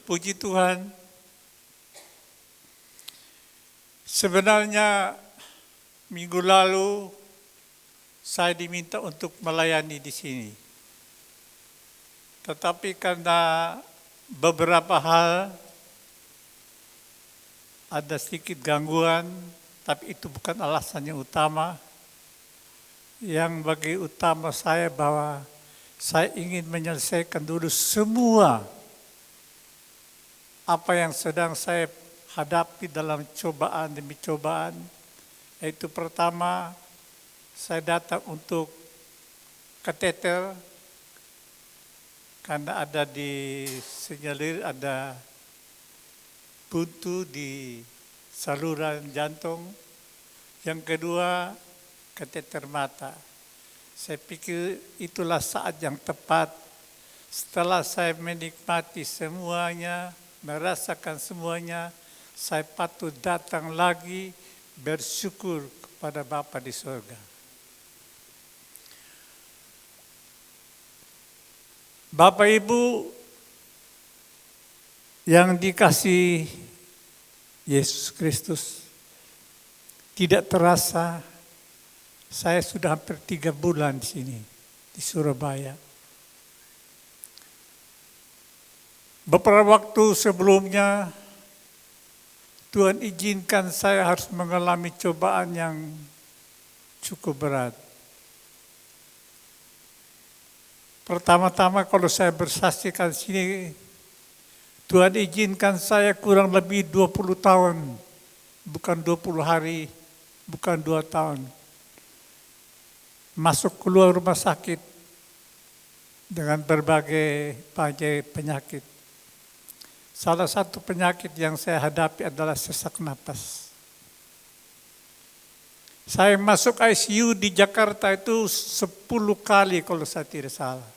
Puji Tuhan, sebenarnya minggu lalu saya diminta untuk melayani di sini. Tetapi karena beberapa hal ada sedikit gangguan, tapi itu bukan alasan yang utama. Yang bagi utama saya bahwa saya ingin menyelesaikan dulu semua apa yang sedang saya hadapi dalam cobaan demi cobaan. Yaitu pertama, saya datang untuk kateter karena ada di senyalir, ada buntu di saluran jantung. Yang kedua, kateter mata. Saya pikir itulah saat yang tepat setelah saya menikmati semuanya, merasakan semuanya, saya patut datang lagi bersyukur kepada Bapa di surga. Bapak Ibu yang dikasihi Yesus Kristus, tidak terasa saya sudah hampir 3 bulan di sini, di Surabaya. Beberapa waktu sebelumnya, Tuhan izinkan saya harus mengalami cobaan yang cukup berat. Pertama-tama kalau saya bersaksikan sini, Tuhan izinkan saya kurang lebih 20 tahun, bukan 20 hari, bukan 2 tahun. Masuk keluar rumah sakit dengan berbagai penyakit. Salah satu penyakit yang saya hadapi adalah sesak napas. Saya masuk ICU di Jakarta itu 10 kali kalau saya tidak salah.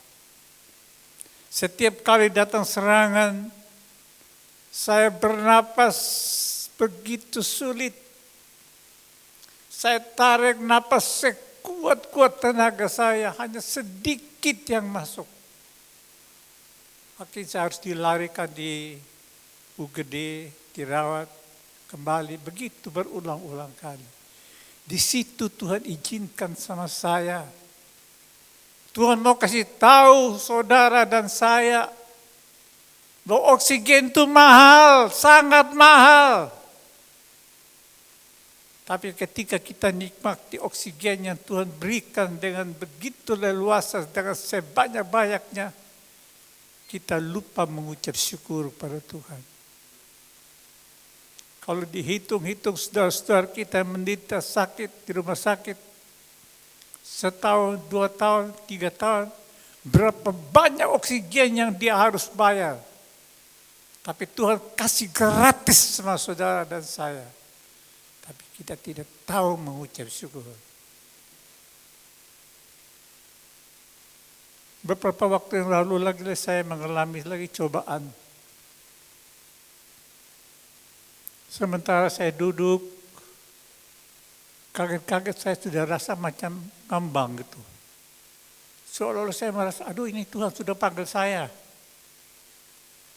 Setiap kali datang serangan, saya bernapas begitu sulit. Saya tarik napas sekuat-kuat tenaga saya, hanya sedikit yang masuk. Akhirnya saya harus dilarikan di UGD, dirawat kembali, begitu berulang-ulang kali. Di situ Tuhan izinkan sama saya. Tuhan mau kasih tahu saudara dan saya bahwa oksigen itu mahal, sangat mahal. Tapi ketika kita nikmati oksigen yang Tuhan berikan dengan begitu leluasa, dengan sebanyak-banyaknya, kita lupa mengucap syukur pada Tuhan. Kalau dihitung-hitung saudara-saudara kita menderita sakit di rumah sakit, 1 tahun, 2 tahun, 3 tahun, berapa banyak oksigen yang dia harus bayar. Tapi Tuhan kasih gratis sama saudara dan saya. Tapi kita tidak tahu mengucap syukur. Beberapa waktu yang lalu lagi saya mengalami lagi cobaan. Sementara saya duduk, kaget-kaget saya sudah rasa macam ngambang gitu. Seolah-olah saya merasa, aduh ini Tuhan sudah panggil saya.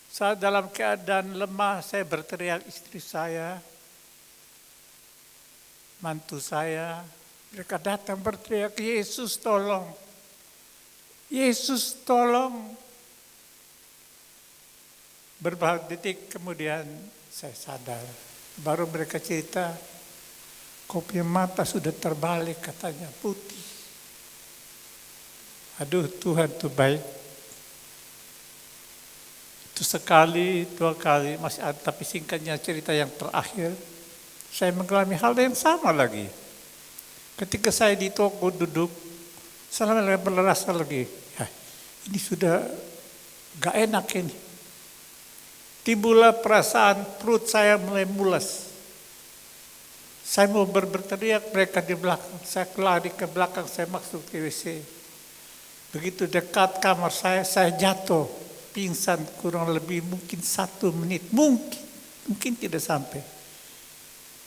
Saat dalam keadaan lemah, saya berteriak istri saya, mantu saya. Mereka datang berteriak, Yesus tolong. Yesus tolong. Beberapa detik kemudian saya sadar. Baru mereka cerita, kau punya mata sudah terbalik katanya, putih. Aduh Tuhan itu baik. Itu sekali, 2 kali, masih ada, tapi singkatnya cerita yang terakhir. Saya mengalami hal yang sama lagi. Ketika saya di toko duduk, saya merasa lagi, ini sudah gak enak ini. Timbullah perasaan perut saya mulai mulas. Saya mau berteriak, mereka di belakang. Saya lari ke belakang, saya masuk ke WC. Begitu dekat kamar saya jatuh. Pingsan kurang lebih mungkin 1 menit. Mungkin tidak sampai.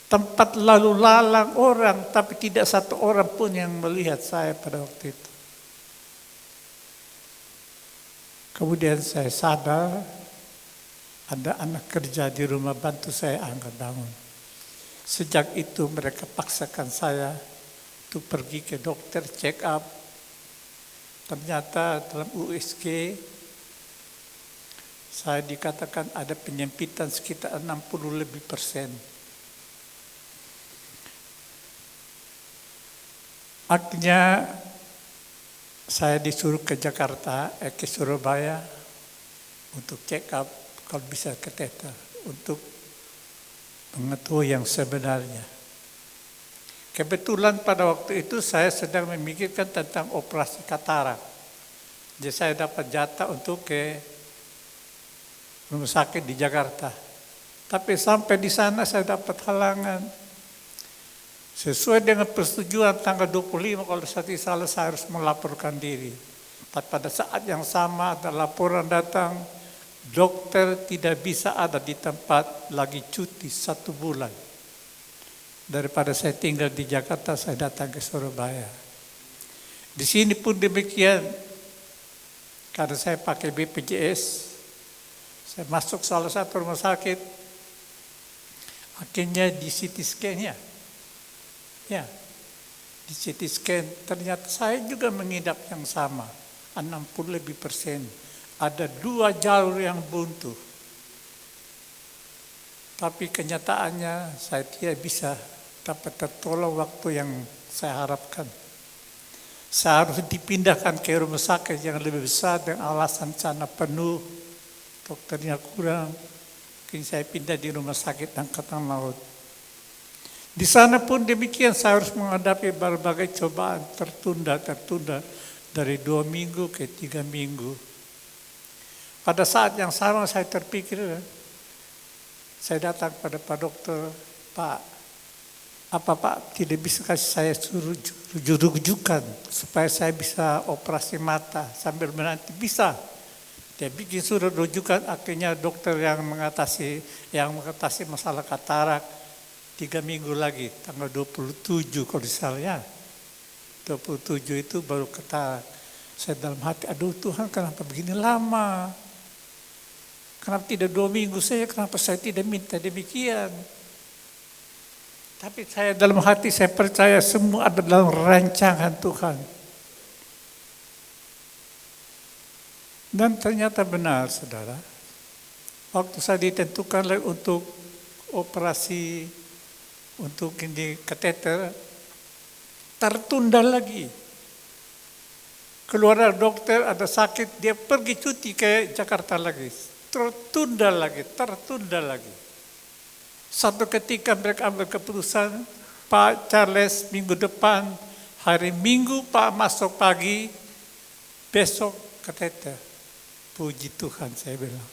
Tempat lalu lalang orang, tapi tidak satu orang pun yang melihat saya pada waktu itu. Kemudian saya sadar, Ada anak kerja di rumah bantu saya angkat bangun. Sejak itu mereka paksakan saya untuk pergi ke dokter check up. Ternyata dalam USG saya dikatakan ada penyempitan sekitar 60 lebih persen. Akhirnya saya disuruh ke Jakarta, ke Surabaya untuk check up kalau bisa kateter untuk mengetahui yang sebenarnya. Kebetulan pada waktu itu saya sedang memikirkan tentang operasi katarak. Jadi saya dapat jatah untuk ke rumah sakit di Jakarta. Tapi sampai di sana saya dapat halangan. Sesuai dengan persetujuan tanggal 25 kalau saya salah saya harus melaporkan diri. Tapi pada saat yang sama ada laporan datang, dokter tidak bisa ada di tempat, lagi cuti 1 bulan. Daripada saya tinggal di Jakarta, saya datang ke Surabaya. Di sini pun demikian, karena saya pakai BPJS, saya masuk salah satu rumah sakit, akhirnya di CT scan-nya. Ya, di CT scan ternyata saya juga mengidap yang sama, 60 lebih persen. Ada 2 jalur yang buntu. Tapi kenyataannya saya tidak bisa dapat tertolong waktu yang saya harapkan. Saya harus dipindahkan ke rumah sakit yang lebih besar dengan alasan sana penuh, dokternya kurang. Mungkin saya pindah di rumah sakit Angkatan Laut. Di sana pun demikian saya harus menghadapi berbagai cobaan tertunda dari 2 minggu ke 3 minggu. Pada saat yang sama saya terpikir, saya datang pada Pak Dokter, Pak, apa Pak tidak bisa kasih saya suruh rujukan supaya saya bisa operasi mata sambil menanti? Bisa. Dia bikin surat rujukan, akhirnya dokter yang mengatasi masalah katarak 3 minggu lagi, tanggal 27 kalau misalnya. 27 itu baru katarak. Saya dalam hati, aduh Tuhan kenapa begini lama? Kenapa tidak 2 minggu saja? Kenapa saya tidak minta demikian? Tapi saya dalam hati saya percaya semua ada dalam rancangan Tuhan. Dan ternyata benar saudara. Waktu saya ditentukan untuk operasi untuk ini kateter, tertunda lagi. Keluar dokter ada sakit, dia pergi cuti ke Jakarta lagi. Tertunda lagi. Satu ketika mereka ambil keputusan, Pak Charles minggu depan, hari Minggu Pak masuk pagi, besok kateter. Puji Tuhan saya bilang.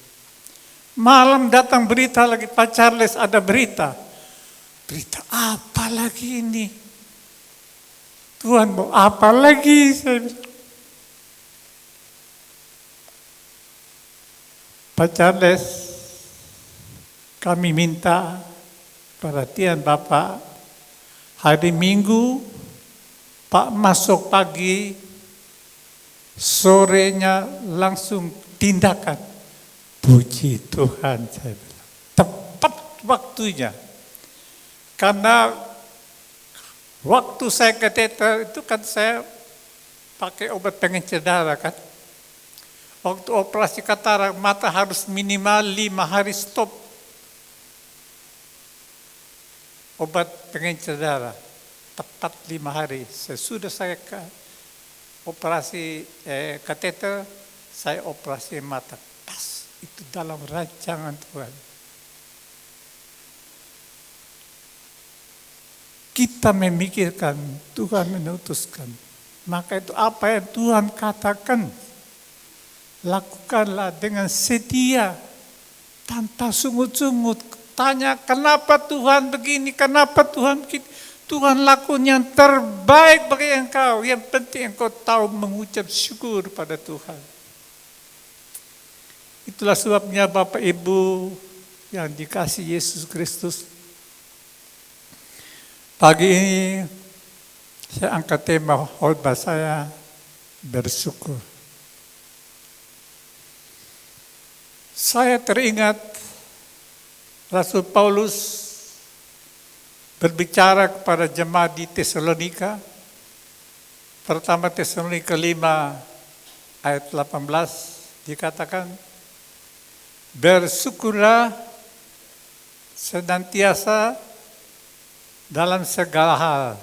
Malam datang berita lagi, Pak Charles ada berita. Berita apa lagi ini? Tuhan mau apa lagi? Saya bilang. Pak Charles, kami minta perhatian Bapak. Hari Minggu, Pak masuk pagi, sorenya langsung tindakan. Puji Tuhan, saya bilang. Tepat waktunya. Karena waktu saya kateter itu kan saya pakai obat pengencer darah kan. Waktu operasi katarak mata harus minimal 5 hari stop obat pengencer darah. Tepat 5 hari. Sesudah saya operasi kateter, saya operasi mata. Pas, itu dalam rancangan Tuhan. Kita memikirkan, Tuhan memutuskan. Maka itu apa yang Tuhan katakan, lakukanlah dengan setia, tanpa sungut-sungut. Tanya, kenapa Tuhan begini, kenapa Tuhan begitu. Tuhan lakukan yang terbaik bagi engkau. Yang penting engkau tahu mengucap syukur pada Tuhan. Itulah sebabnya Bapak Ibu yang dikasihi Yesus Kristus. Pagi ini saya angkat tema khotbah saya bersyukur. Saya teringat Rasul Paulus berbicara kepada jemaat di Tesalonika, pertama Tesalonika 5 ayat 18 dikatakan, bersyukurlah senantiasa dalam segala hal.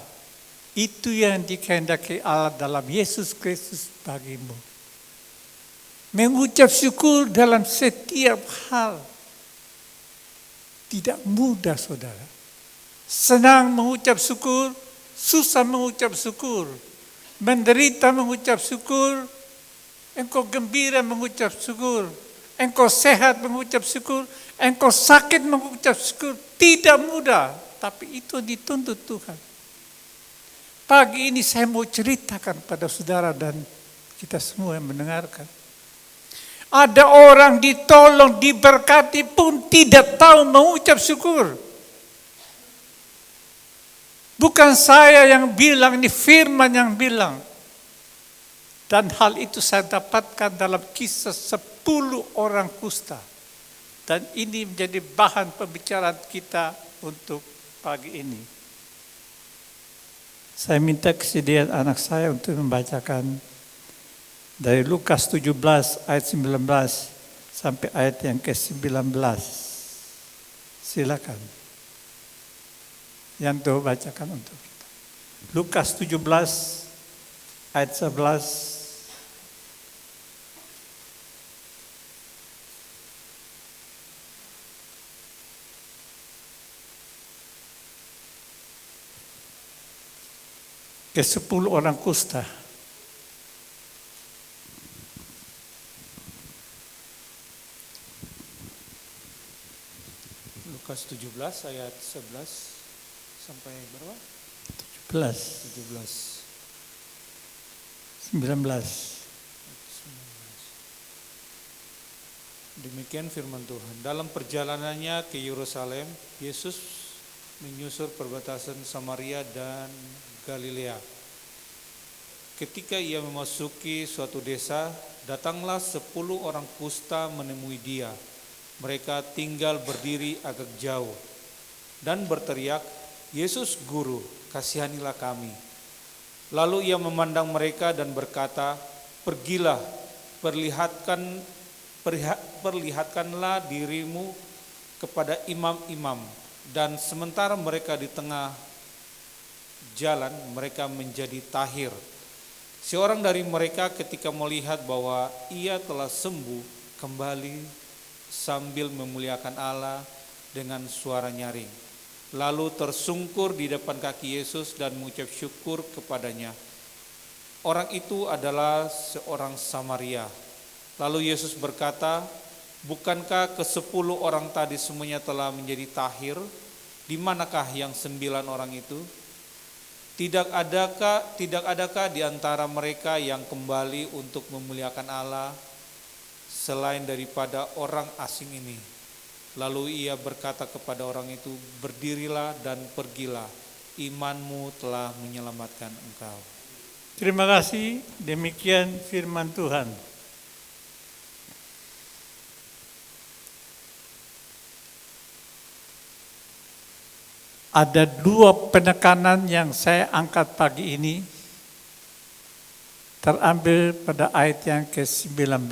Itu yang dikehendaki Allah dalam Yesus Kristus bagimu. Mengucap syukur dalam setiap hal. Tidak mudah, saudara. Senang mengucap syukur, susah mengucap syukur. Menderita mengucap syukur, engkau gembira mengucap syukur. Engkau sehat mengucap syukur, engkau sakit mengucap syukur. Tidak mudah, tapi itu dituntut Tuhan. Pagi ini saya mau ceritakan pada saudara dan kita semua yang mendengarkan. Ada orang ditolong, diberkati pun tidak tahu mengucap syukur. Bukan saya yang bilang, ini firman yang bilang. Dan hal itu saya dapatkan dalam kisah 10 orang kusta. Dan ini menjadi bahan pembicaraan kita untuk pagi ini. Saya minta kesediaan anak saya untuk membacakan dari Lukas 17 ayat 19 sampai ayat yang ke-19. Silakan. Yang tuh bacakan untuk kita. Lukas 17 ayat 11. Ke-10 orang kusta. Lukas 17 ayat 11 sampai berapa? 17. 19. Demikian firman Tuhan. Dalam perjalanannya ke Yerusalem, Yesus menyusur perbatasan Samaria dan Galilea. Ketika ia memasuki suatu desa, datanglah 10 orang kusta menemui dia. Mereka tinggal berdiri agak jauh dan berteriak, Yesus Guru, kasihanilah kami. Lalu ia memandang mereka dan berkata, pergilah, perlihatkanlah dirimu kepada imam-imam. Dan sementara mereka di tengah jalan, mereka menjadi tahir. Seorang dari mereka ketika melihat bahwa ia telah sembuh, kembali sambil memuliakan Allah dengan suara nyaring. Lalu tersungkur di depan kaki Yesus dan mengucap syukur kepadanya. Orang itu adalah seorang Samaria. Lalu Yesus berkata, bukankah ke-10 orang tadi semuanya telah menjadi tahir? Di manakah yang 9 orang itu? Tidak adakah di antara mereka yang kembali untuk memuliakan Allah selain daripada orang asing ini? Lalu ia berkata kepada orang itu, berdirilah dan pergilah, imanmu telah menyelamatkan engkau. Terima kasih, demikian firman Tuhan. Ada 2 penekanan yang saya angkat pagi ini, terambil pada ayat yang ke-19.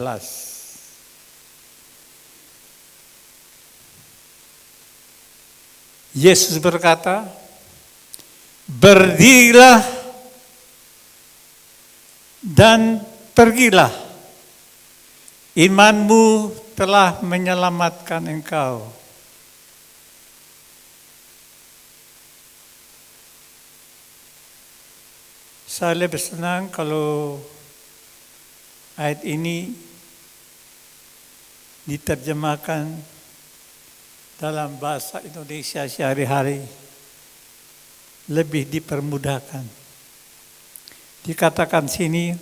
Yesus berkata, berdirilah dan pergilah, imanmu telah menyelamatkan engkau. Saya lebih senang kalau ayat ini diterjemahkan dalam bahasa Indonesia sehari-hari, lebih dipermudahkan. Dikatakan sini,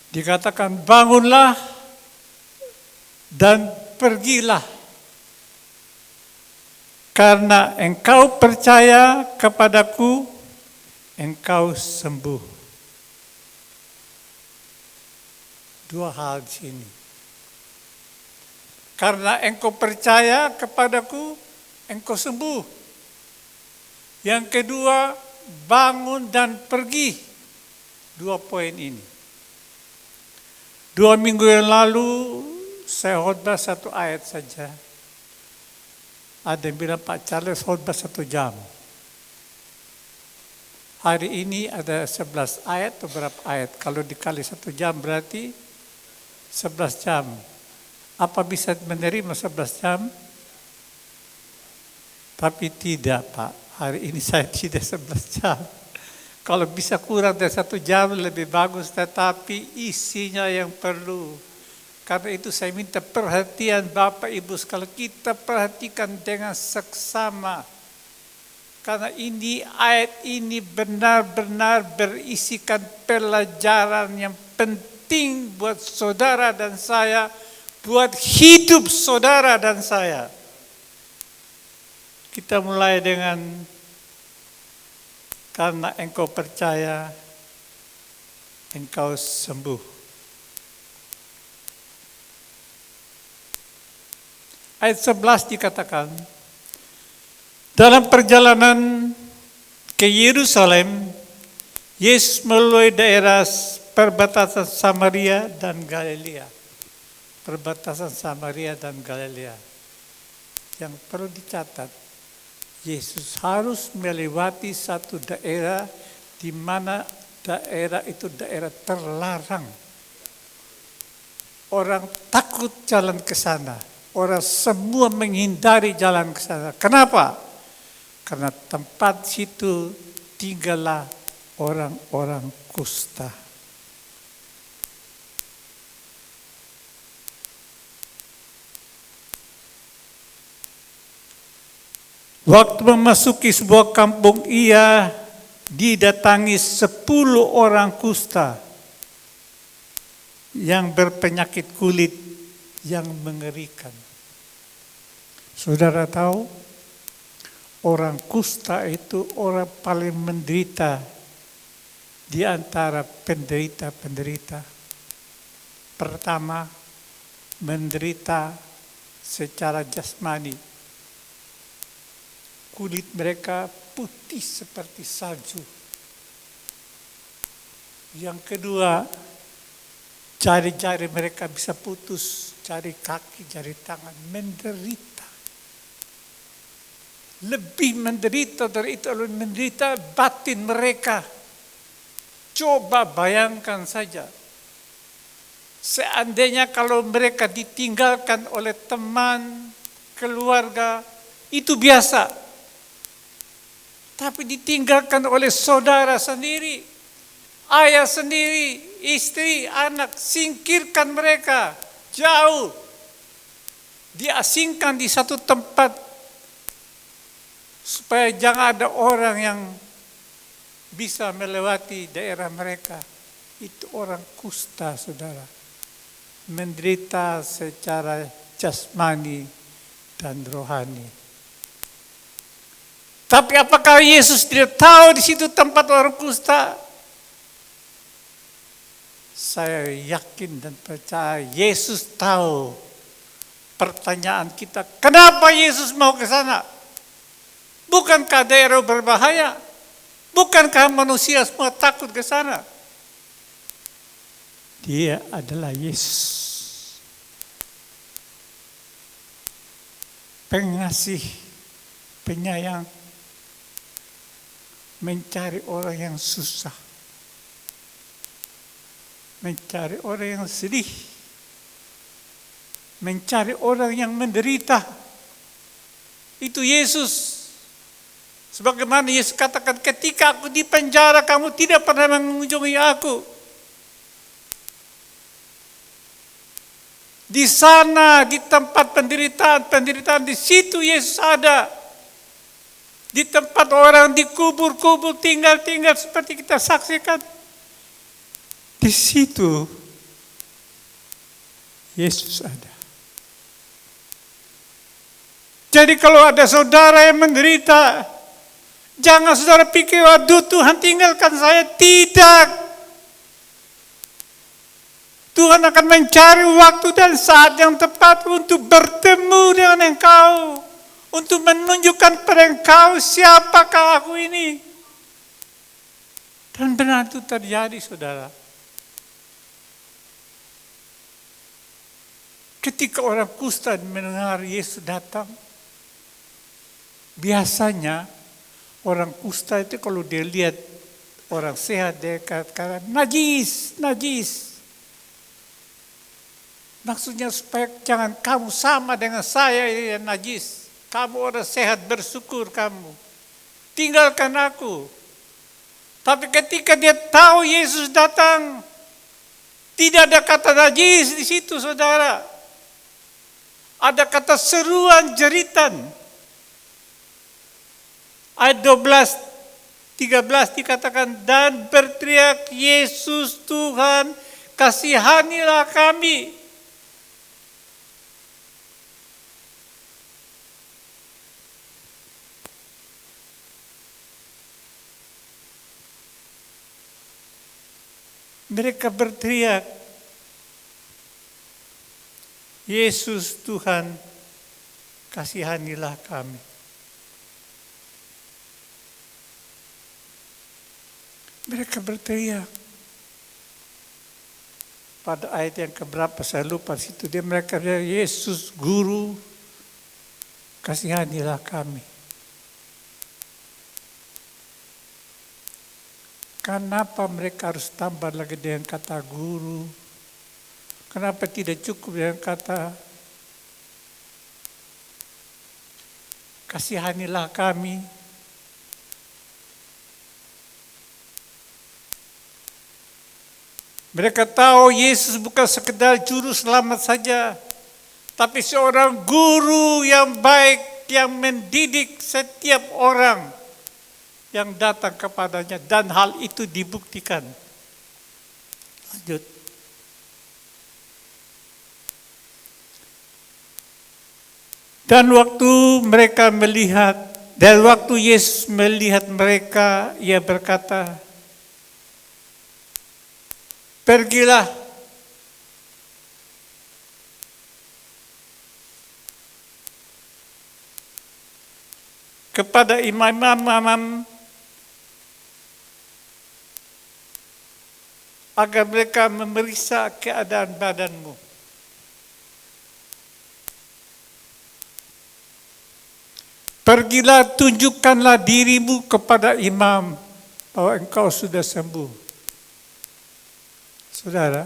dikatakan bangunlah dan pergilah, karena engkau percaya kepadaku, engkau sembuh. Dua hal di sini. Karena engkau percaya kepadaku, engkau sembuh. Yang kedua, bangun dan pergi. Dua poin ini. 2 minggu yang lalu saya khotbah 1 ayat saja. Ada yang bilang Pak Charles khotbah 1 jam. Hari ini ada 11 ayat atau berapa ayat? Kalau dikali 1 jam berarti 11 jam. Apa bisa menerima 11 jam? Tapi tidak Pak, hari ini saya tidak 11 jam. Kalau bisa kurang dari 1 jam lebih bagus, tetapi isinya yang perlu. Karena itu saya minta perhatian Bapak Ibu sekalian, kita perhatikan dengan seksama. Karena ini ayat ini benar-benar berisikan pelajaran yang penting buat saudara dan saya, buat hidup saudara dan saya. Kita mulai dengan karena engkau percaya, engkau sembuh. Ayat 11 dikatakan, dalam perjalanan ke Yerusalem, Yesus melalui daerah perbatasan Samaria dan Galilea. Perbatasan Samaria dan Galilea. Yang perlu dicatat, Yesus harus melewati satu daerah di mana daerah itu daerah terlarang. Orang takut jalan ke sana. Orang semua menghindari jalan ke sana. Kenapa? Karena tempat situ tinggallah orang-orang kusta. Waktu memasuki sebuah kampung, ia didatangi 10 orang kusta yang berpenyakit kulit yang mengerikan. Saudara tahu, orang kusta itu orang paling menderita di antara penderita-penderita. Pertama, menderita secara jasmani. Kulit mereka putih seperti salju. Yang kedua, jari-jari mereka bisa putus, jari kaki, jari tangan, menderita. Lebih menderita dari itu, menderita batin mereka. Coba bayangkan saja. Seandainya kalau mereka ditinggalkan oleh teman, keluarga, itu biasa. Tapi ditinggalkan oleh saudara sendiri, ayah sendiri, istri, anak, singkirkan mereka jauh. Diasingkan di satu tempat supaya jangan ada orang yang bisa melewati daerah mereka. Itu orang kusta, saudara. Menderita secara jasmani dan rohani. Tapi apakah Yesus tidak tahu di situ tempat orang kusta? Saya yakin dan percaya Yesus tahu. Pertanyaan kita, kenapa Yesus mau ke sana? Bukankah daerah berbahaya? Bukankah manusia semua takut ke sana? Dia adalah Yesus. Pengasih, penyayang, mencari orang yang susah, mencari orang yang sedih, mencari orang yang menderita. Itu Yesus. Sebagaimana Yesus katakan, ketika aku di penjara, kamu tidak pernah mengunjungi aku. Di sana, di tempat penderitaan, di situ Yesus ada. Di tempat orang dikubur-kubur, tinggal-tinggal seperti kita saksikan. Di situ Yesus ada. Jadi kalau ada saudara yang menderita, jangan saudara pikir, waduh Tuhan tinggalkan saya. Tidak. Tuhan akan mencari waktu dan saat yang tepat untuk bertemu dengan engkau. Untuk menunjukkan pada engkau siapakah aku ini. Dan benar itu terjadi, saudara. Ketika orang kusta mendengar Yesus datang, biasanya orang kusta itu kalau dia lihat orang sehat, dia katakan, najis, najis. Maksudnya supaya jangan kamu sama dengan saya yang najis. Kamu orang sehat, bersyukur kamu. Tinggalkan aku. Tapi ketika dia tahu Yesus datang, tidak ada kata najis di situ, saudara. Ada kata seruan jeritan. Ayat 12, 13 dikatakan, dan berteriak, Yesus Tuhan, kasihanilah kami. Mereka berteriak, Yesus Tuhan, kasihanilah kami. Mereka berteriak. Pada ayat yang keberapa saya lupa situ, mereka berteriak, Yesus Guru, kasihanilah kami. Kenapa mereka harus tambah lagi dengan kata guru? Kenapa tidak cukup dengan kata kasihanilah kami? Mereka tahu Yesus bukan sekedar juru selamat saja, tapi seorang guru yang baik yang mendidik setiap orang yang datang kepadanya, dan hal itu dibuktikan. Lanjut. Dan waktu mereka melihat, dan waktu Yesus melihat mereka, ia berkata, pergilah. Kepada imam-imam agar mereka memeriksa keadaan badanmu. Pergilah, tunjukkanlah dirimu kepada imam bahwa engkau sudah sembuh. Saudara,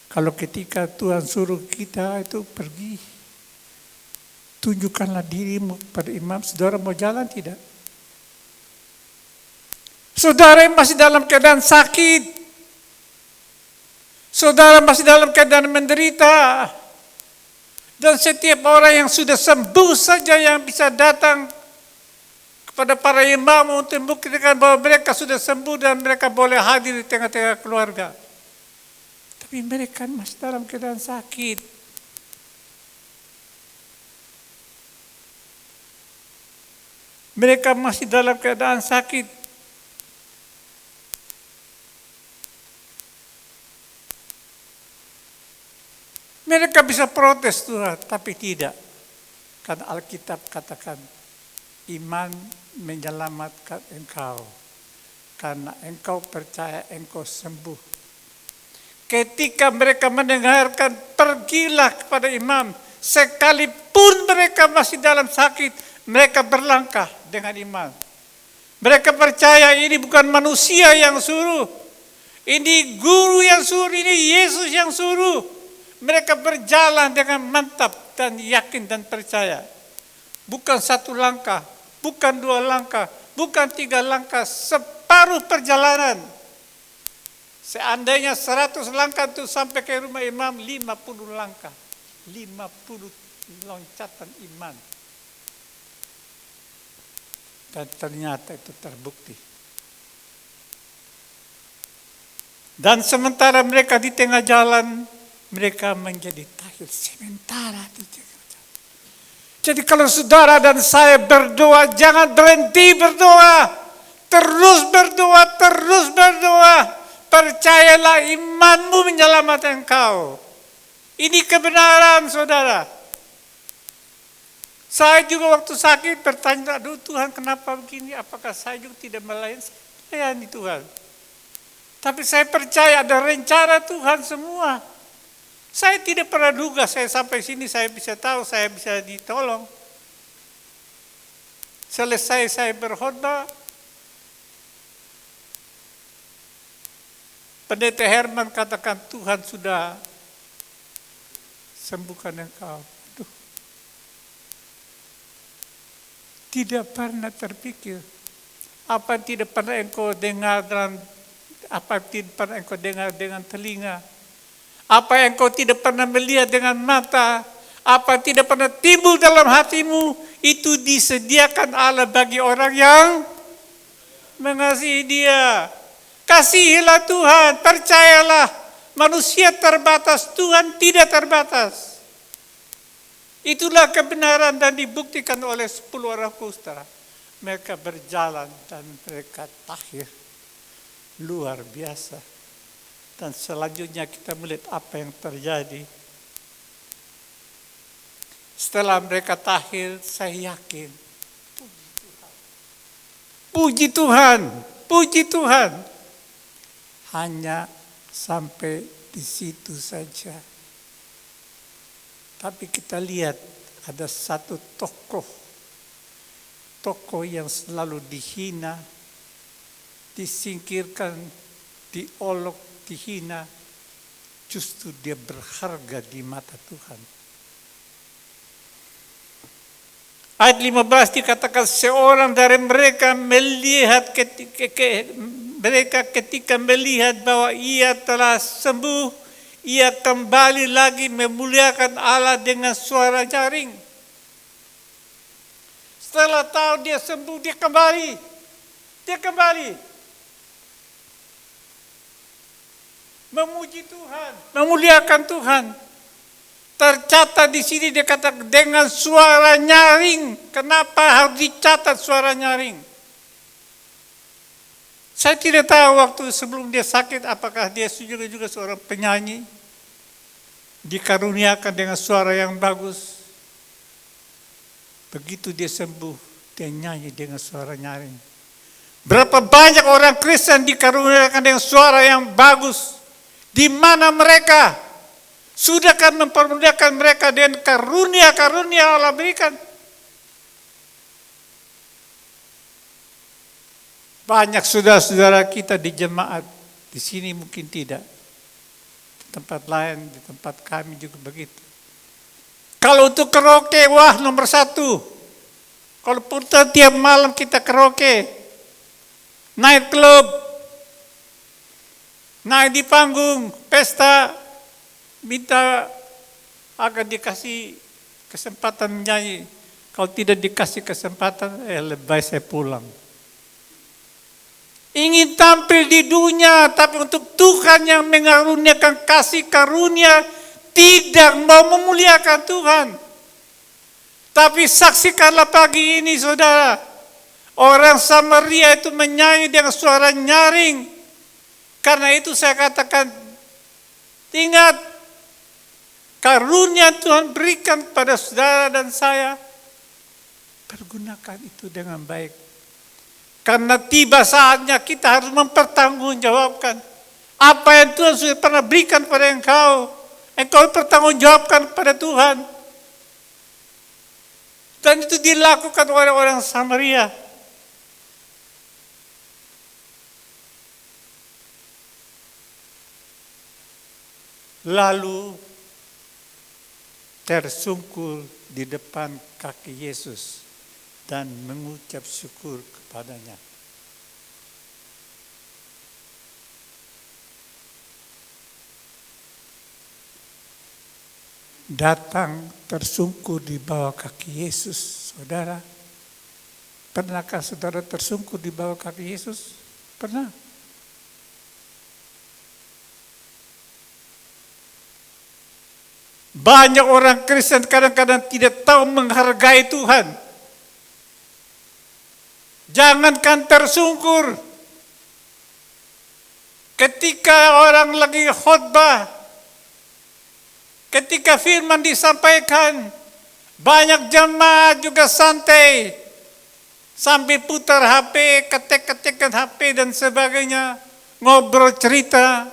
kalau ketika Tuhan suruh kita itu pergi, tunjukkanlah dirimu kepada imam, saudara mau jalan tidak? Saudara yang masih dalam keadaan sakit, saudara masih dalam keadaan menderita, dan setiap orang yang sudah sembuh saja yang bisa datang kepada para imam untuk membuktikan bahwa mereka sudah sembuh dan mereka boleh hadir di tengah-tengah keluarga. Tapi mereka masih dalam keadaan sakit. Mereka masih dalam keadaan sakit. Mereka bisa protes Tuhan, tapi tidak. Karena Alkitab katakan, iman menyelamatkan engkau. Karena engkau percaya engkau sembuh. Ketika mereka mendengarkan, pergilah kepada imam. Sekalipun mereka masih dalam sakit, mereka berlangkah dengan iman. Mereka percaya ini bukan manusia yang suruh. Ini guru yang suruh, ini Yesus yang suruh. Mereka berjalan dengan mantap dan yakin dan percaya. Bukan satu langkah, bukan dua langkah, bukan tiga langkah, separuh perjalanan. Seandainya 100 langkah itu sampai ke rumah imam, 50 langkah. 50 loncatan iman. Dan ternyata itu terbukti. Dan sementara mereka di tengah jalan, mereka menjadi tahir sementara di tengah jalan. Jadi kalau saudara dan saya berdoa, jangan berhenti berdoa. Terus berdoa, terus berdoa. Percayalah imanmu menyelamatkan engkau. Ini kebenaran saudara. Saya juga waktu sakit bertanya, aduh Tuhan kenapa begini? Apakah saya juga tidak melayani Tuhan? Tapi saya percaya ada rencana Tuhan semua. Saya tidak pernah duga saya sampai sini saya bisa tahu, saya bisa ditolong. Selesai saya berkhotbah, Pendeta Herman katakan Tuhan sudah sembuhkan engkau. Aduh. Tidak pernah terpikir. Apa yang tidak pernah engkau dengar dengan telinga. Apa yang kau tidak pernah melihat dengan mata, apa yang tidak pernah timbul dalam hatimu, itu disediakan Allah bagi orang yang mengasihi Dia. Kasihilah Tuhan, percayalah. Manusia terbatas, Tuhan tidak terbatas. Itulah kebenaran dan dibuktikan oleh 10 orang kusta. Mereka berjalan dan mereka tahir. Luar biasa. Dan selanjutnya kita melihat apa yang terjadi. Setelah mereka tahir, saya yakin. Puji Tuhan, puji Tuhan. Hanya sampai di situ saja. Tapi kita lihat ada satu tokoh yang selalu dihina, disingkirkan, diolok, dihina, justru dia berharga di mata Tuhan. Ayat 15 dikatakan seorang dari mereka melihat ketika melihat bahwa ia telah sembuh, ia kembali lagi memuliakan Allah dengan suara nyaring. Setelah tahu dia sembuh, dia kembali. Memuji Tuhan, memuliakan Tuhan. Tercatat di sini dia kata dengan suara nyaring. Kenapa harus dicatat suara nyaring? Saya tidak tahu waktu sebelum dia sakit apakah dia juga seorang penyanyi. Dikaruniakan dengan suara yang bagus. Begitu dia sembuh, dia nyanyi dengan suara nyaring. Berapa banyak orang Kristen dikaruniakan dengan suara yang bagus. Di mana mereka? Sudahkah mempermuliakan mereka dengan karunia-karunia Allah berikan? Banyak saudara-saudara kita di jemaat, di sini mungkin tidak. Di tempat lain, di tempat kami juga begitu. Kalau untuk karaoke, wah nomor 1. Kalau putar tiap malam kita karaoke, night club, naik di panggung, pesta, minta agar dikasih kesempatan menyanyi. Kalau tidak dikasih kesempatan, lebih baik saya pulang. Ingin tampil di dunia, tapi untuk Tuhan yang mengaruniakan kasih karunia, tidak mau memuliakan Tuhan. Tapi saksikanlah pagi ini saudara, orang Samaria itu menyanyi dengan suara nyaring. Karena itu saya katakan, ingat, karunia Tuhan berikan kepada saudara dan saya, pergunakan itu dengan baik. Karena tiba saatnya kita harus mempertanggungjawabkan apa yang Tuhan sudah pernah berikan pada engkau. Engkau pertanggungjawabkan kepada Tuhan. Dan itu dilakukan oleh orang Samaria. Lalu tersungkur di depan kaki Yesus dan mengucap syukur kepadanya. Datang tersungkur di bawah kaki Yesus, saudara. Pernahkah saudara tersungkur di bawah kaki Yesus? Pernah? Banyak orang Kristen kadang-kadang tidak tahu menghargai Tuhan. Jangankan tersungkur. Ketika orang lagi khotbah, ketika firman disampaikan, banyak jemaat juga santai. Sambil putar HP, ketik-ketikkan HP dan sebagainya. Ngobrol cerita.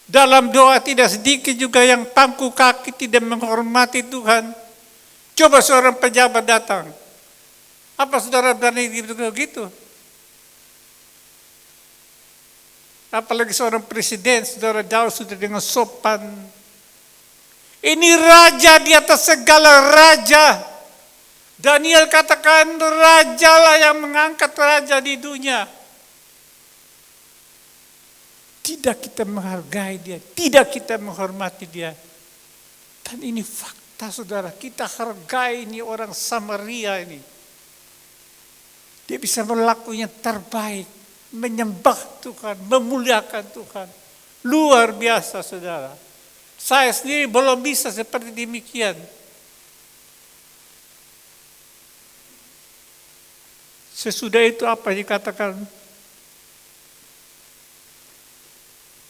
Dalam doa tidak sedikit juga yang pangku kaki tidak menghormati Tuhan. Coba seorang pejabat datang. Apa saudara berani gitu? Apalagi seorang presiden, saudara jauh sudah dengan sopan. Ini raja di atas segala raja. Daniel katakan rajalah yang mengangkat raja di dunia. Tidak kita menghargai dia, tidak kita menghormati dia. Dan ini fakta saudara, kita hargai ini orang Samaria ini. Dia bisa melakukan yang terbaik, menyembah Tuhan, memuliakan Tuhan. Luar biasa saudara. Saya sendiri belum bisa seperti demikian. Sesudah itu apa dikatakan?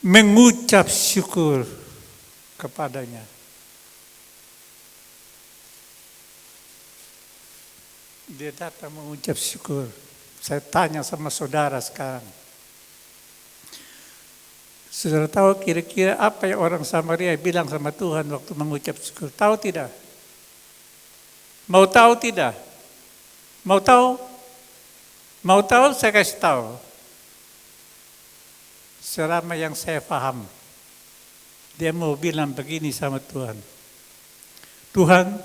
Mengucap syukur kepadanya. Dia datang mengucap syukur. Saya tanya sama saudara sekarang. Saudara tahu kira-kira apa yang orang Samaria bilang sama Tuhan waktu mengucap syukur? Tahu tidak? Mau tahu tidak? Mau tahu? Mau tahu? Saya kasih tahu. Selama yang saya paham, dia mau bilang begini sama Tuhan. Tuhan,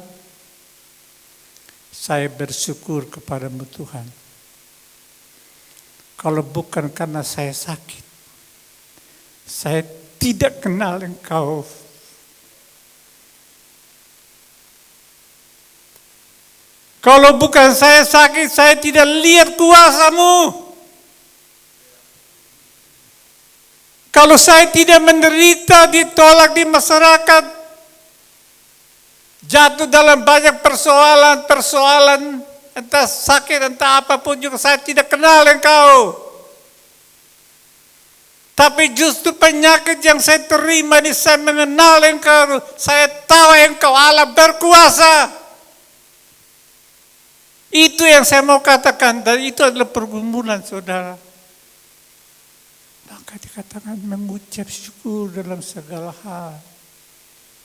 saya bersyukur kepadamu Tuhan. Kalau bukan karena saya sakit, saya tidak kenal Engkau. Kalau bukan saya sakit, saya tidak lihat kuasa-Mu. Kalau saya tidak menderita, ditolak di masyarakat, jatuh dalam banyak persoalan, entah sakit, entah apapun juga, saya tidak kenal Engkau. Tapi justru penyakit yang saya terima ini, saya mengenal Engkau, saya tahu Engkau Allah berkuasa. Itu yang saya mau katakan, dan itu adalah pergumulan saudara. Maka dikatakan mengucap syukur dalam segala hal.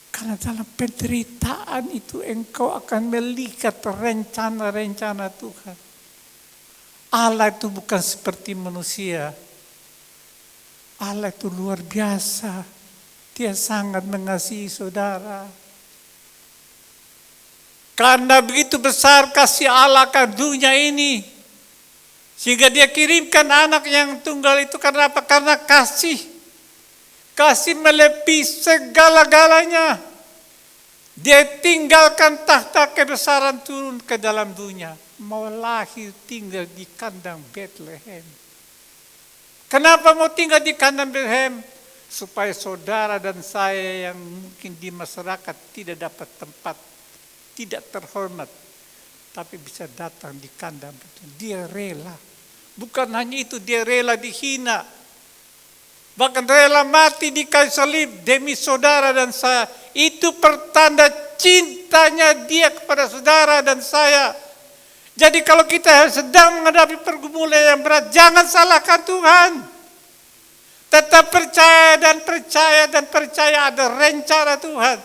Karena dalam penderitaan itu engkau akan melihat rencana-rencana Tuhan. Allah itu bukan seperti manusia. Allah itu luar biasa. Dia sangat mengasihi saudara. Karena begitu besar kasih Allah akan dunia ini. Sehingga dia kirimkan anak yang tunggal itu karena apa? Karena kasih. Kasih melebihi segala-galanya. Dia tinggalkan tahta kebesaran turun ke dalam dunia. Mau lahir tinggal di kandang Bethlehem. Kenapa mau tinggal di kandang Bethlehem? Supaya saudara dan saya yang mungkin di masyarakat tidak dapat tempat, tidak terhormat, tapi bisa datang di kandang Bethlehem. Dia rela. Bukan hanya itu, dia rela dihina. Bahkan rela mati di kayu salib demi saudara dan saya. Itu pertanda cintanya dia kepada saudara dan saya. Jadi kalau kita sedang menghadapi pergumulan yang berat, jangan salahkan Tuhan. Tetap percaya dan percaya ada rencana Tuhan.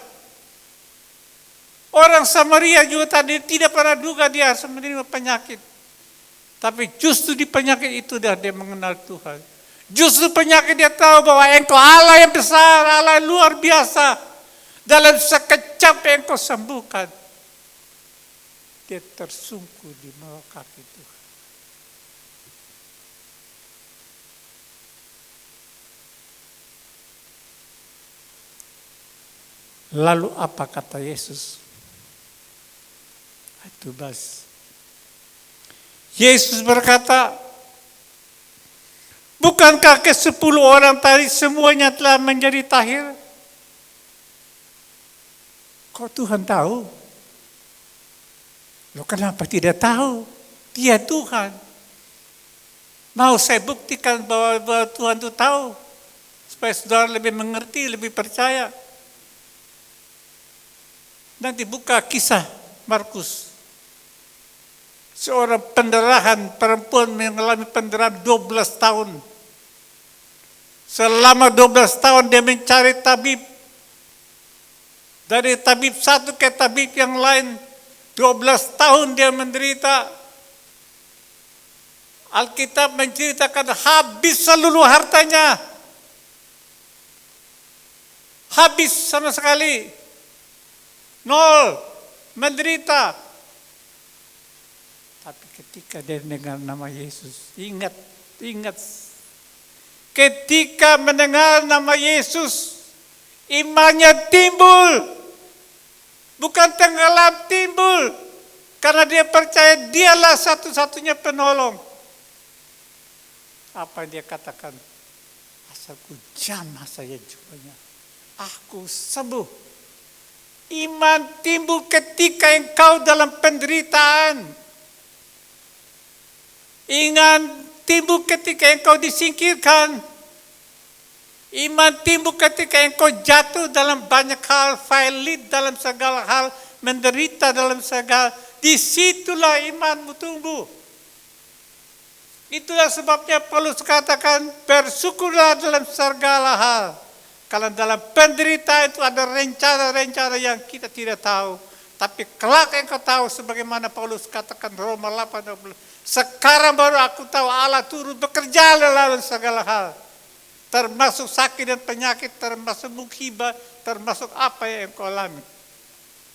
Orang Samaria juga tadi tidak pernah duga dia harus menerima penyakit. Tapi justru di penyakit itu dia mengenal Tuhan. Justru penyakit dia tahu bahwa Engkau Allah yang besar, Allah yang luar biasa. Dalam sekejap Engkau sembuhkan. Dia tersungkur di bawah kaki Tuhan. Lalu apa kata Yesus? Itu bas. Yesus berkata, bukankah ke-10 orang tadi semuanya telah menjadi tahir? Kok Tuhan tahu? Loh kenapa tidak tahu? Dia Tuhan. Mau saya buktikan bahwa Tuhan itu tahu. Supaya saudara lebih mengerti, lebih percaya. Nanti buka kisah Markus. Seorang pendarahan, perempuan mengalami pendarahan 12 tahun. Selama 12 tahun dia mencari tabib. Dari tabib satu ke tabib yang lain. 12 tahun dia menderita. Alkitab menceritakan habis seluruh hartanya. Habis sama sekali. Nol. Menderita. Tapi ketika dia mendengar nama Yesus. Ingat. Ketika mendengar nama Yesus. Imannya timbul. Bukan tenggelam, timbul. Karena dia percaya dialah satu-satunya penolong. Apa yang dia katakan? Asalku jamah saya jubahnya. Aku sembuh. Iman timbul ketika engkau dalam penderitaan. Iman timbul ketika engkau disingkirkan. Iman timbul ketika engkau jatuh dalam banyak hal, failit dalam segala hal, menderita dalam segala. Disitulah imanmu tumbuh. Itulah sebabnya Paulus katakan bersyukurlah dalam segala hal. Kalau dalam penderitaan itu ada rencana-rencana yang kita tidak tahu. Tapi kelak engkau tahu sebagaimana Paulus katakan Roma 8:12. Sekarang baru aku tahu Allah turut bekerja dalam segala hal. Termasuk sakit dan penyakit, termasuk musibah, termasuk apa yang engkau alami.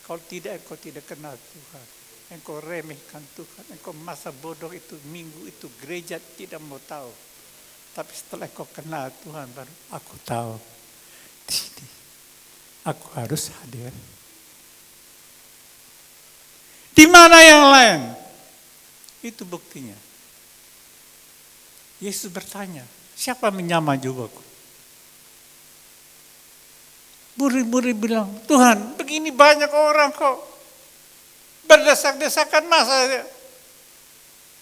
Kalau tidak, engkau tidak kenal Tuhan. Engkau remehkan Tuhan. Engkau masa bodoh itu, minggu itu, gereja tidak mau tahu. Tapi setelah engkau kenal Tuhan, baru aku tahu. Sini, aku harus hadir. Di mana yang lain? Itu buktinya. Yesus bertanya, siapa menyamar jubahku? Murid-murid bilang, Tuhan, begini banyak orang kok. Berdesak-desakan masa.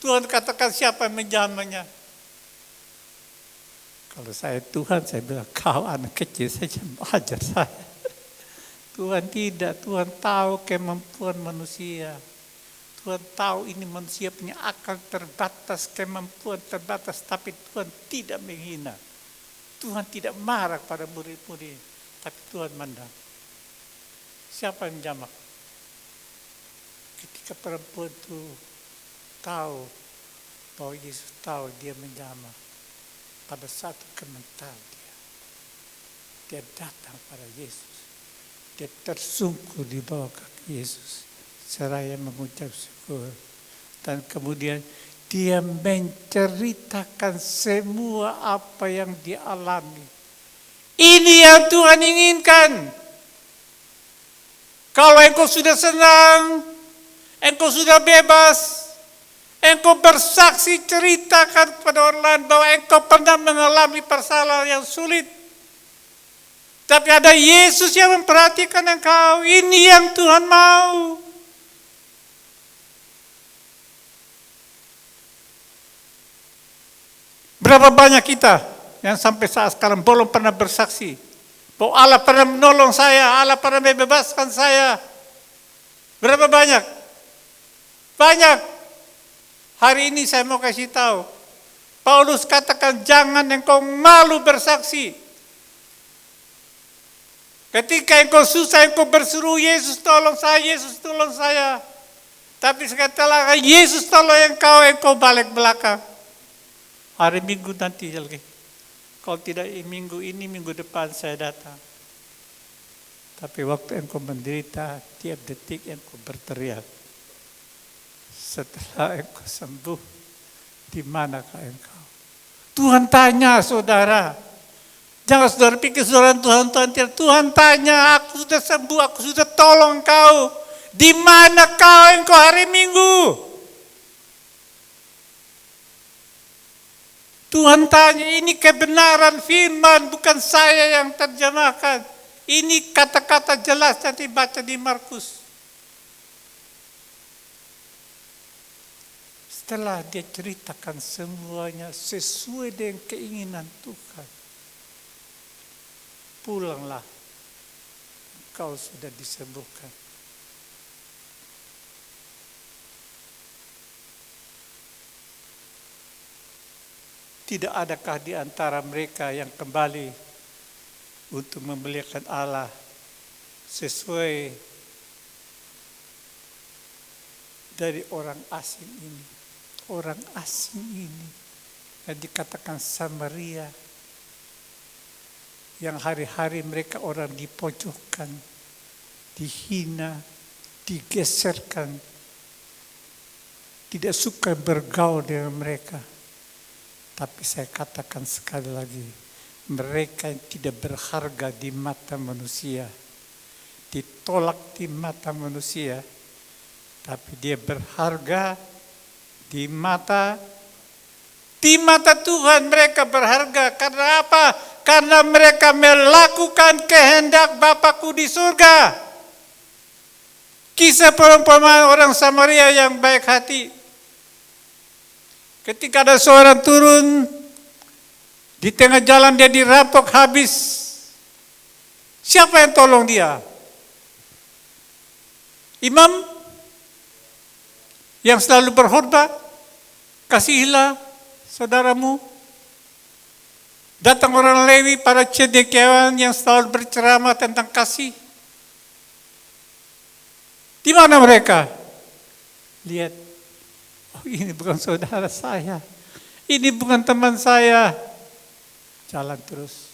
Tuhan katakan siapa yang menjamannya? Kalau saya Tuhan, saya bilang, kau anak kecil saja ajar saya. Tuhan tidak, Tuhan tahu kemampuan manusia. Tuhan tahu ini manusia punya akal terbatas, kemampuan terbatas, tapi Tuhan tidak menghina. Tuhan tidak marah pada murid-murid, tapi Tuhan mandang. Siapa yang menjamak? Ketika perempuan itu tahu bahwa Yesus tahu dia menjamak, pada satu kemental dia datang pada Yesus. Dia tersungkur di bawah kaki Yesus. Seraya mengucap syukur. Dan kemudian dia menceritakan semua apa yang dialami. Ini yang Tuhan inginkan. Kalau engkau sudah senang, engkau sudah bebas, engkau bersaksi ceritakan kepada orang lain bahwa engkau pernah mengalami persoalan yang sulit. Tapi ada Yesus yang memperhatikan engkau. Ini yang Tuhan mau. Berapa banyak kita yang sampai saat sekarang belum pernah bersaksi bahwa Allah pernah menolong saya, Allah pernah membebaskan saya. Berapa banyak? Banyak. Hari ini saya mau kasih tahu. Paulus katakan jangan engkau malu bersaksi. Ketika engkau susah, engkau berseru Yesus tolong saya, Yesus tolong saya. Tapi setelah Yesus tolong engkau balik belakang. Hari Minggu nanti lagi. Kalau tidak minggu ini, minggu depan saya datang. Tapi waktu engkau menderita, tiap detik engkau berteriak. Setelah engkau sembuh, di manakah engkau? Tuhan tanya saudara. Jangan saudara pikir saudara Tuhan tidak. Tuhan tanya, aku sudah sembuh, aku sudah tolong kau. Di mana engkau hari Minggu? Tuhan tanya, ini kebenaran firman, bukan saya yang terjemahkan. Ini kata-kata jelas yang dibaca di Markus. Setelah dia ceritakan semuanya sesuai dengan keinginan Tuhan, pulanglah, engkau sudah disembuhkan. Tidak adakah di antara mereka yang kembali untuk memuliakan Allah sesuai dari orang asing ini? Orang asing ini yang dikatakan Samaria, yang hari-hari mereka orang dipojokkan, dihina, digeserkan, tidak suka bergaul dengan mereka. Tapi saya katakan sekali lagi, mereka yang tidak berharga di mata manusia, ditolak di mata manusia, tapi dia berharga di mata Tuhan. Mereka berharga karena apa? Karena mereka melakukan kehendak Bapakku di surga. Kisah perumpamaan orang Samaria yang baik hati. Ketika ada seorang turun di tengah jalan, dia dirampok habis. Siapa yang tolong dia? Imam yang selalu berkhotbah, kasihilah saudaramu. Datang orang Lewi, para cendekiawan yang selalu berceramah tentang kasih. Di mana mereka? Lihat, oh ini bukan saudara saya, ini bukan teman saya. Jalan terus.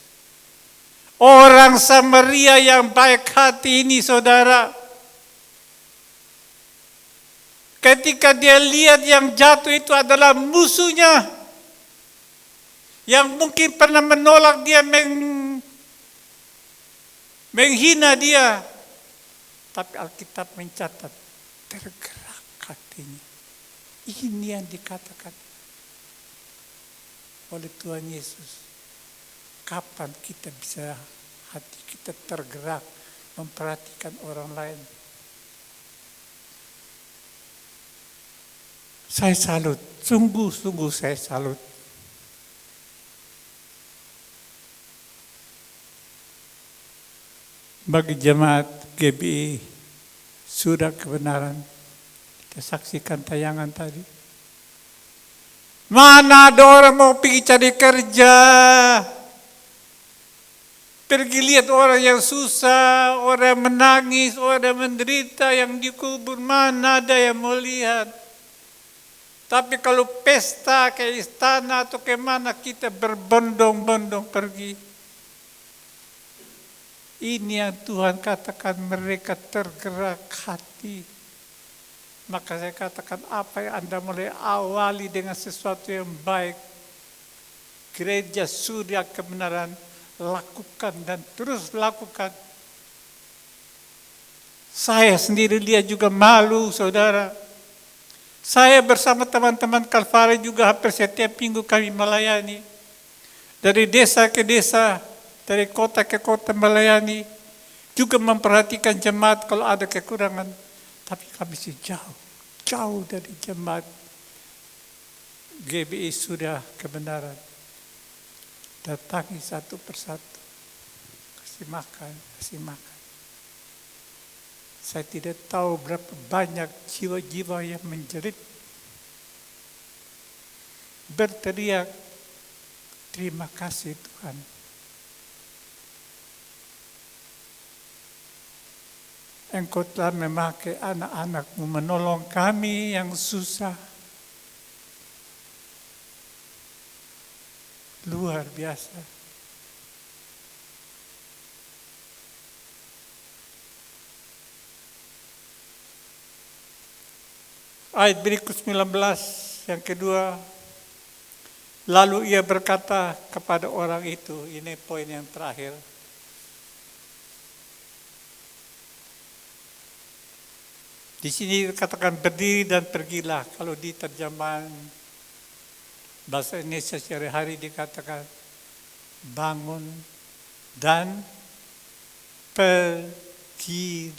Orang Samaria yang baik hati ini, saudara, ketika dia lihat yang jatuh itu adalah musuhnya, yang mungkin pernah menolak dia, menghina dia. Tapi Alkitab mencatat, tergerak hatinya. Ini yang dikatakan oleh Tuhan Yesus. Kapan kita bisa hati kita tergerak memperhatikan orang lain? Saya salut, sungguh-sungguh saya salut. Bagi jemaat GBI Surga Kebenaran, kita saksikan tayangan tadi. Mana ada orang mau pergi cari kerja, pergi lihat orang yang susah, orang yang menangis, orang yang menderita, yang dikubur, mana ada yang mau lihat. Tapi kalau pesta ke istana atau kemana, kita berbondong-bondong pergi. Ini yang Tuhan katakan, mereka tergerak hati. Maka saya katakan, apa yang Anda mulai awali dengan sesuatu yang baik, Gereja Surya Kebenaran, lakukan dan terus lakukan. Saya sendiri lihat juga malu, saudara. Saya bersama teman-teman Kalvari juga hampir setiap minggu kami melayani. Dari desa ke desa, dari kota ke kota melayani. Juga memperhatikan jemaat kalau ada kekurangan. Tapi kami jauh dari jemaat GBI Surya Kebenaran. Datangi satu persatu. Kasih makan. Saya tidak tahu berapa banyak jiwa-jiwa yang menjerit, berteriak, terima kasih Tuhan. Engkau telah memakai anak-anakmu menolong kami yang susah. Luar biasa. Ayat berikut 19 yang kedua. Lalu ia berkata kepada orang itu, ini poin yang terakhir. Di sini dikatakan berdiri dan pergilah. Kalau di terjemahan bahasa Indonesia sehari-hari dikatakan bangun dan pergilah.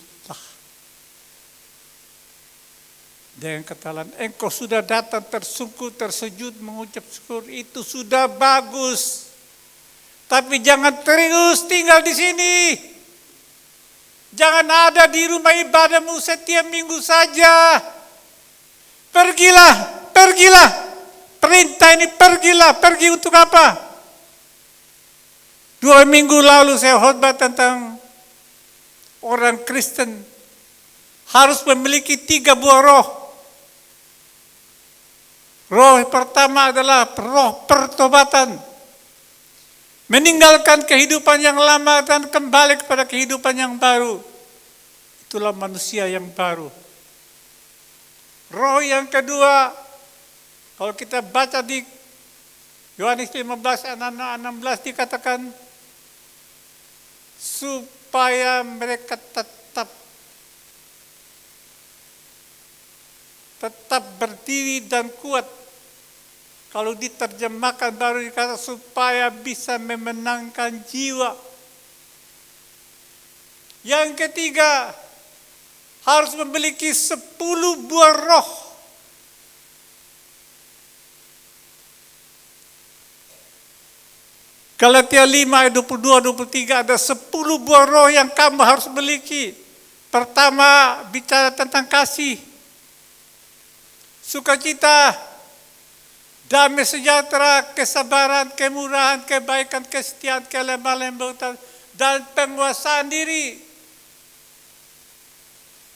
Dengan kata lain, engkau sudah datang tersungkur, tersejud, mengucap syukur, itu sudah bagus. Tapi jangan terus tinggal di sini. Jangan ada di rumah ibadahmu setiap minggu saja. Pergilah, pergilah. Perintah ini pergilah. Pergi untuk apa? 2 minggu lalu saya khotbah tentang orang Kristen harus memiliki 3 buah roh. Roh pertama adalah roh pertobatan. Meninggalkan kehidupan yang lama dan kembali kepada kehidupan yang baru. Itulah manusia yang baru. Roh yang kedua, kalau kita baca di Yohanes 15 ayat 16 dikatakan, supaya mereka tetap berdiri dan kuat. Kalau diterjemahkan baru dikata supaya bisa memenangkan jiwa. Yang ketiga, harus memiliki 10 buah roh. Galatia 5 ayat 22-23 ada 10 buah roh yang kamu harus miliki. Pertama bicara tentang kasih, sukacita, damai sejahtera, kesabaran, kemurahan, kebaikan, kesetiaan, kelemah lembutan, dan penguasaan diri.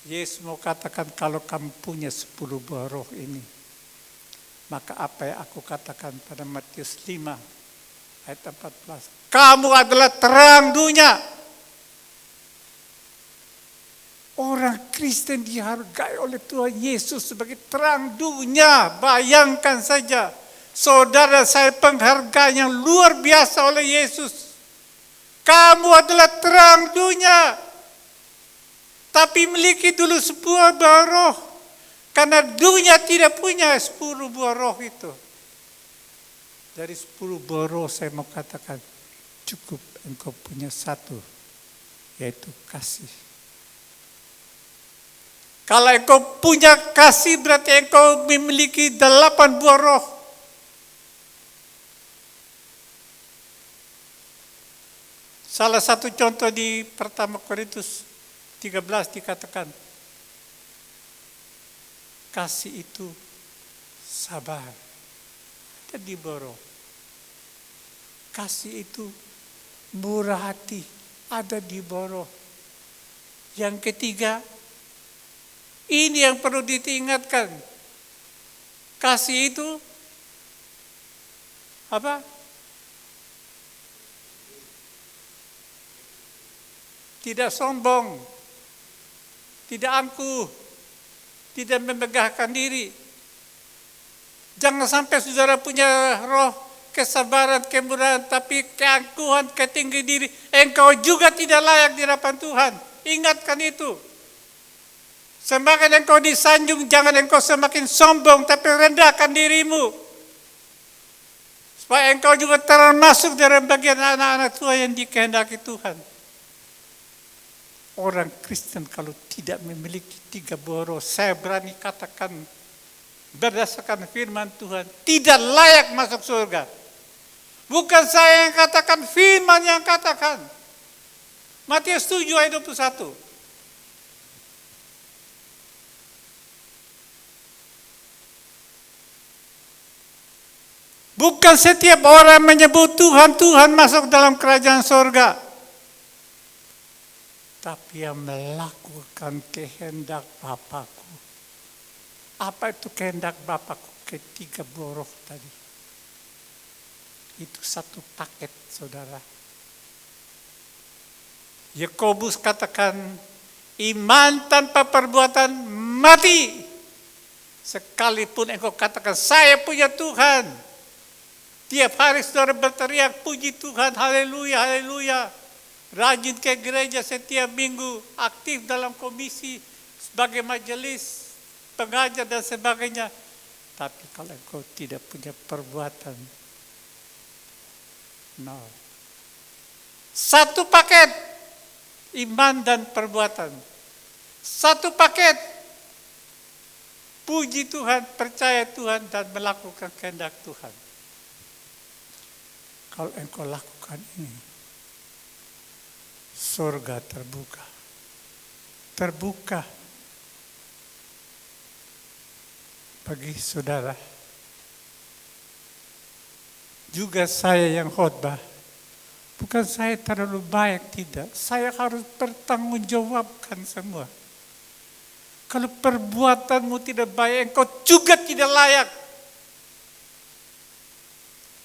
Yesus mau katakan kalau kamu punya 10 buah roh ini, maka apa yang aku katakan pada Matius 5 ayat 14. Kamu adalah terang dunia. Orang Kristen dihargai oleh Tuhan Yesus sebagai terang dunia. Bayangkan saja, saudara saya penghargaan yang luar biasa oleh Yesus. Kamu adalah terang dunia. Tapi miliki dulu 10 buah roh. Karena dunia tidak punya 10 buah roh itu. Dari 10 buah roh saya mau katakan, cukup engkau punya 1, yaitu kasih. Kalau engkau punya kasih berarti engkau memiliki 8 buah roh. Salah satu contoh di pertama Korintus 13 dikatakan, kasih itu sabar. Di bawah. Kasih itu murah hati, ada di bawah. Yang ketiga, ini yang perlu diingatkan. Kasih itu apa? Tidak sombong, tidak angkuh, tidak memegahkan diri. Jangan sampai saudara punya roh kesabaran, kemurahan, tapi keangkuhan, ketinggi diri. Engkau juga tidak layak di hadapan Tuhan. Ingatkan itu. Semakin engkau disanjung, jangan engkau semakin sombong, tapi rendahkan dirimu. Supaya engkau juga termasuk dalam bagian anak-anak Tuhan yang dikehendaki Tuhan. Orang Kristen kalau tidak memiliki 3 buah roh, saya berani katakan, berdasarkan firman Tuhan, tidak layak masuk surga. Bukan saya yang katakan, firman yang katakan. Matius 7 ayat 21. Bukan setiap orang menyebut Tuhan, Tuhan masuk dalam kerajaan surga. Tapi yang melakukan kehendak Bapakku. Apa itu kehendak Bapakku? Ketiga buah roh tadi. Itu satu paket, saudara. Yakobus katakan, iman tanpa perbuatan mati. Sekalipun engkau katakan, saya punya Tuhan. Tiap hari saudara berteriak, puji Tuhan, haleluya, haleluya. Rajin ke gereja setiap minggu, aktif dalam komisi, sebagai majelis, pengajar dan sebagainya. Tapi kalau engkau tidak punya perbuatan, no. Satu paket. Iman dan perbuatan. Satu paket. Puji Tuhan, percaya Tuhan, dan melakukan kehendak Tuhan. Kalau engkau lakukan ini, surga terbuka. Terbuka bagi saudara. Juga saya yang khotbah. Bukan saya terlalu baik, tidak. Saya harus bertanggungjawabkan semua. Kalau perbuatanmu tidak baik, engkau juga tidak layak.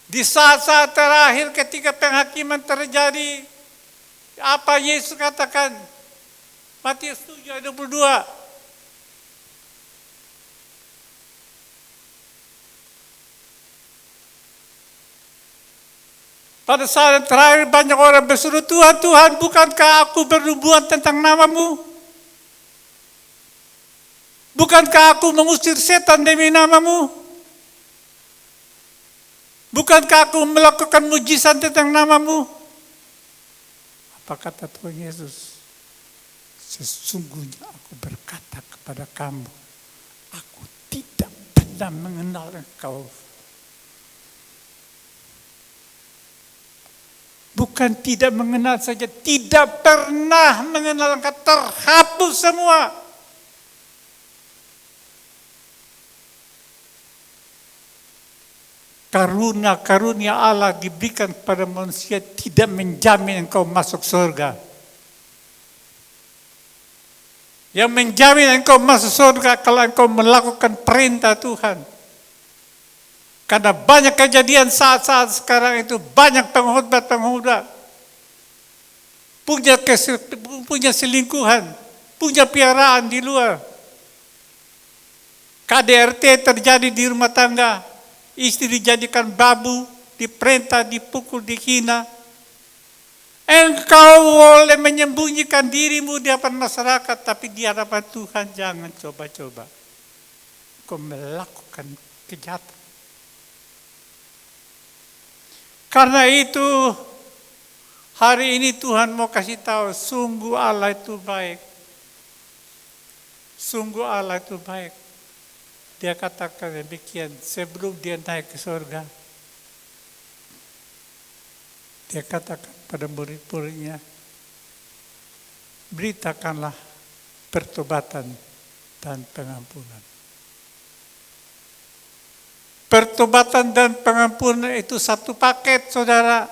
Di saat-saat terakhir ketika penghakiman terjadi, apa Yesus katakan? Matius 7 ayat 22. Pada saat terakhir banyak orang berseru, Tuhan, Tuhan, bukankah aku bernubuat tentang namamu? Bukankah aku mengusir setan demi namamu? Bukankah aku melakukan mujizat tentang namamu? Apa kata Tuhan Yesus? Sesungguhnya aku berkata kepada kamu, aku tidak pernah mengenal engkau. Bukan tidak mengenal saja, tidak pernah mengenal engkau, terhapus semua. Karunia Allah diberikan kepada manusia tidak menjamin engkau masuk surga. Yang menjamin engkau masuk surga kalau engkau melakukan perintah Tuhan. Karena banyak kejadian saat-saat sekarang itu, banyak pengkhotbah punya selingkuhan, punya piaraan di luar. KDRT terjadi di rumah tangga, istri dijadikan babu, diperintah, dipukul, dihina. Engkau boleh menyembunyikan dirimu di hadapan masyarakat, tapi di hadapan Tuhan jangan coba-coba. Engkau melakukan kejahatan. Karena itu, hari ini Tuhan mau kasih tahu, sungguh Allah itu baik. Sungguh Allah itu baik. Dia katakan demikian sebelum dia naik ke surga. Dia katakan pada murid-muridnya, beritakanlah pertobatan dan pengampunan. Pertobatan dan pengampunan itu satu paket, saudara.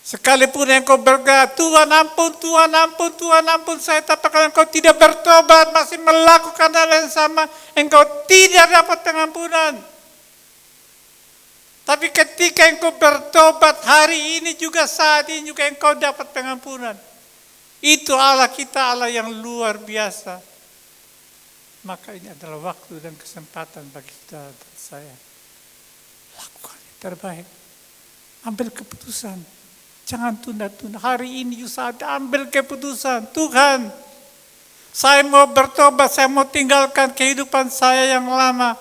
Sekalipun engkau berkata, Tuhan ampun, Tuhan ampun, Tuhan ampun saya, tapi kalau engkau tidak bertobat, masih melakukan hal yang sama, engkau tidak dapat pengampunan. Tapi ketika engkau bertobat hari ini juga, saat ini juga engkau dapat pengampunan. Itu Allah kita, Allah yang luar biasa. Maka ini adalah waktu dan kesempatan bagi kita dan saya. Lakukan yang terbaik. Ambil keputusan. Jangan tunda-tunda. Hari ini saat ambil keputusan. Tuhan, saya mau bertobat. Saya mau tinggalkan kehidupan saya yang lama.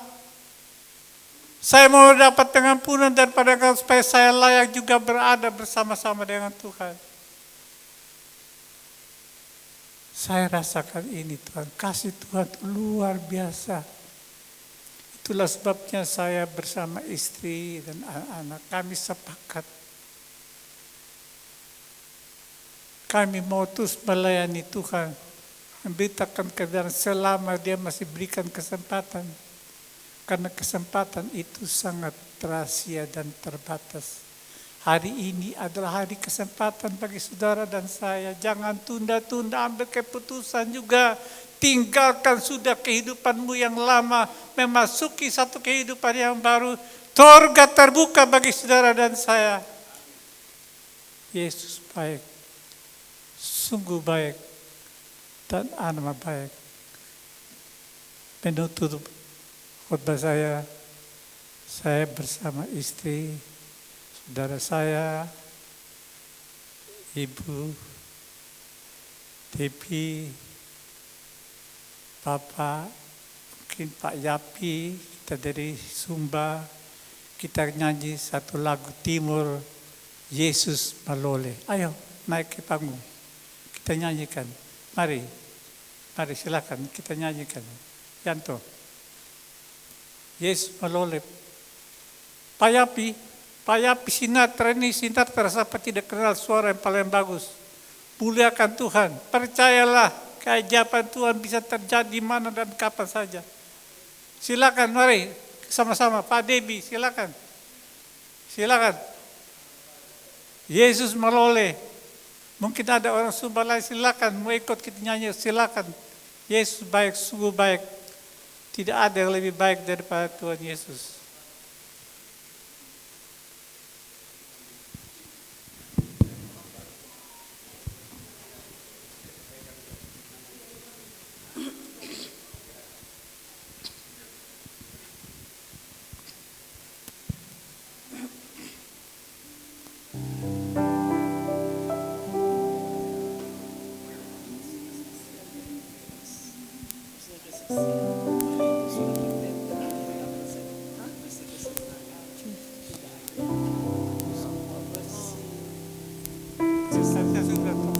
Saya mau dapat pengampunan daripada Engkau supaya saya layak juga berada bersama-sama dengan Tuhan. Saya rasakan ini Tuhan, kasih Tuhan itu luar biasa. Itulah sebabnya saya bersama istri dan anak-anak, kami sepakat. Kami mau terus melayani Tuhan, memberitakan kebenaran selama Dia masih berikan kesempatan. Karena kesempatan itu sangat rahasia dan terbatas. Hari ini adalah hari kesempatan bagi saudara dan saya. Jangan tunda-tunda, ambil keputusan juga. Tinggalkan sudah kehidupanmu yang lama. Memasuki satu kehidupan yang baru. Surga terbuka bagi saudara dan saya. Yesus baik. Sungguh baik. Dan amat baik. Menutup khotbah saya bersama istri, saudara saya, Ibu, Debbie, Bapak, mungkin Pak Yapi, kita dari Sumba, kita nyanyi satu lagu Timur Yesus Malole. Ayo, naik ke panggung. Kita nyanyikan. Mari, mari silakan kita nyanyikan. Yanto. Yesus Malole. Payapi Sinatra ini Sinatra siapa tidak kenal suara yang paling bagus. Muliakan Tuhan. Percayalah keajaiban Tuhan bisa terjadi di mana dan kapan saja. Silakan, mari sama-sama. Pak Debi, silakan. Silakan. Yesus Malole. Mungkin ada orang Sumba lain, silakan. Mau ikut kita nyanyi, silakan. Yesus baik, sungguh baik. Tidak ada yang lebih baik daripada Tuhan Yesus. Saya sudah